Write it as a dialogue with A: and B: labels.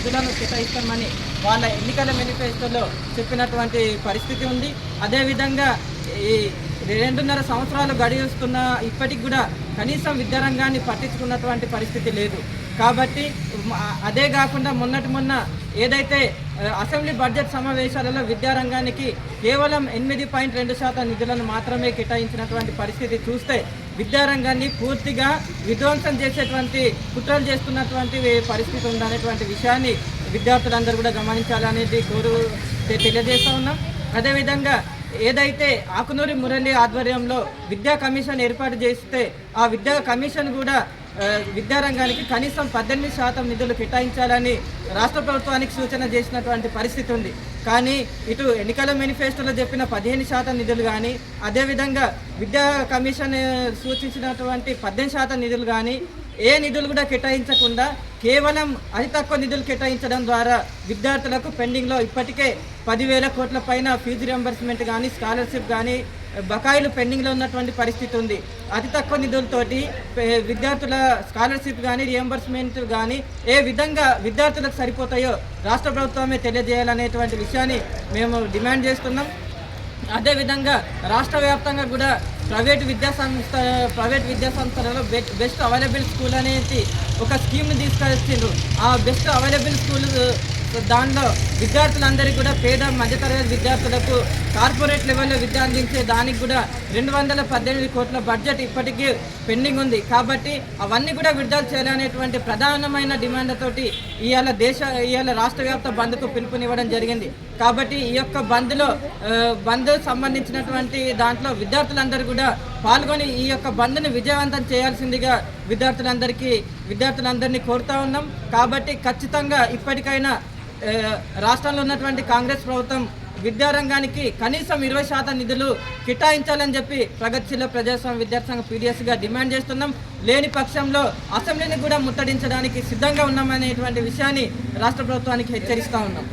A: నిధులను కేటాయిస్తామని వాళ్ళ ఎన్నికల మేనిఫెస్టోలో చెప్పినటువంటి పరిస్థితి ఉంది. అదేవిధంగా ఈ 2.5 సంవత్సరాలు గడిస్తున్న ఇప్పటికి కూడా కనీసం విద్యారంగాన్ని పట్టించుకున్నటువంటి పరిస్థితి లేదు. కాబట్టి అదే కాకుండా మొన్న ఏదైతే అసెంబ్లీ బడ్జెట్ సమావేశాలలో విద్యారంగానికి కేవలం 8.2% నిధులను మాత్రమే కేటాయించినటువంటి పరిస్థితి చూస్తే విద్యారంగాన్ని పూర్తిగా విధ్వంసం చేసేటువంటి కుట్రలు చేస్తున్నటువంటి పరిస్థితి ఉందనేటువంటి విషయాన్ని విద్యార్థులందరూ కూడా గమనించాలనేది తెలియజేస్తూ ఉన్నాం. అదేవిధంగా ఏదైతే ఆకునూరి మురళి ఆధ్వర్యంలో విద్యా కమిషన్ ఏర్పాటు చేస్తే ఆ విద్యా కమిషన్ కూడా విద్యారంగానికి కనీసం 18% నిధులు కేటాయించాలని రాష్ట్ర ప్రభుత్వానికి సూచన చేసినటువంటి పరిస్థితి ఉంది. కానీ ఇటు ఎన్నికల మేనిఫెస్టోలో చెప్పిన 15% నిధులు కానీ, అదేవిధంగా విద్యా కమిషన్ సూచించినటువంటి 18% నిధులు కానీ ఏ నిధులు కూడా కేటాయించకుండా కేవలం అతి తక్కువ నిధులు కేటాయించడం ద్వారా విద్యార్థులకు పెండింగ్లో ఇప్పటికే 10,000 కోట్ల పైన ఫీజు రియంబర్స్మెంట్ కానీ, స్కాలర్షిప్ కానీ బకాయిలు పెండింగ్లో ఉన్నటువంటి పరిస్థితి ఉంది. అతి తక్కువ నిధులతోటి విద్యార్థుల స్కాలర్షిప్ కానీ, రియంబర్స్మెంట్ కానీ ఏ విధంగా విద్యార్థులకు సరిపోతాయో రాష్ట్ర ప్రభుత్వమే తెలియజేయాలనేటువంటి విషయాన్ని మేము డిమాండ్ చేస్తున్నాం. అదేవిధంగా రాష్ట్ర వ్యాప్తంగా కూడా ప్రైవేట్ విద్యా సంస్థలలో బెస్ట్ అవైలబుల్ స్కూల్ అనేది ఒక స్కీమ్ని తీసుకొచ్చిండ్రు. ఆ బెస్ట్ అవైలబుల్ స్కూల్ దానిలో విద్యార్థులందరికీ కూడా పేద మధ్యతరగతి విద్యార్థులకు కార్పొరేట్ లెవెల్లో విద్య అందించే దానికి కూడా 218 కోట్ల బడ్జెట్ ఇప్పటికీ పెండింగ్ ఉంది. కాబట్టి అవన్నీ కూడా విడుదల చేయాలనేటువంటి ప్రధానమైన డిమాండ్లతోటి ఇవాళ రాష్ట్ర వ్యాప్త బంద్కు పిలుపునివ్వడం జరిగింది. కాబట్టి ఈ యొక్క బంద్ సంబంధించినటువంటి దాంట్లో విద్యార్థులందరూ కూడా పాల్గొని ఈ యొక్క బంద్ని విజయవంతం చేయాల్సిందిగా విద్యార్థులందరినీ కోరుతా ఉన్నాం. కాబట్టి ఖచ్చితంగా ఇప్పటికైనా రాష్ట్రంలో ఉన్నటువంటి కాంగ్రెస్ ప్రభుత్వం విద్యారంగానికి కనీసం 20% నిధులు కేటాయించాలని చెప్పి ప్రగతిశీల ప్రజాస్వామ్య విద్యార్థి సంఘం PDSగా డిమాండ్ చేస్తున్నాం. లేని పక్షంలో అసెంబ్లీని కూడా ముట్టడించడానికి సిద్ధంగా ఉన్నామనేటువంటి విషయాన్ని రాష్ట్ర ప్రభుత్వానికి హెచ్చరిస్తూ ఉన్నాం.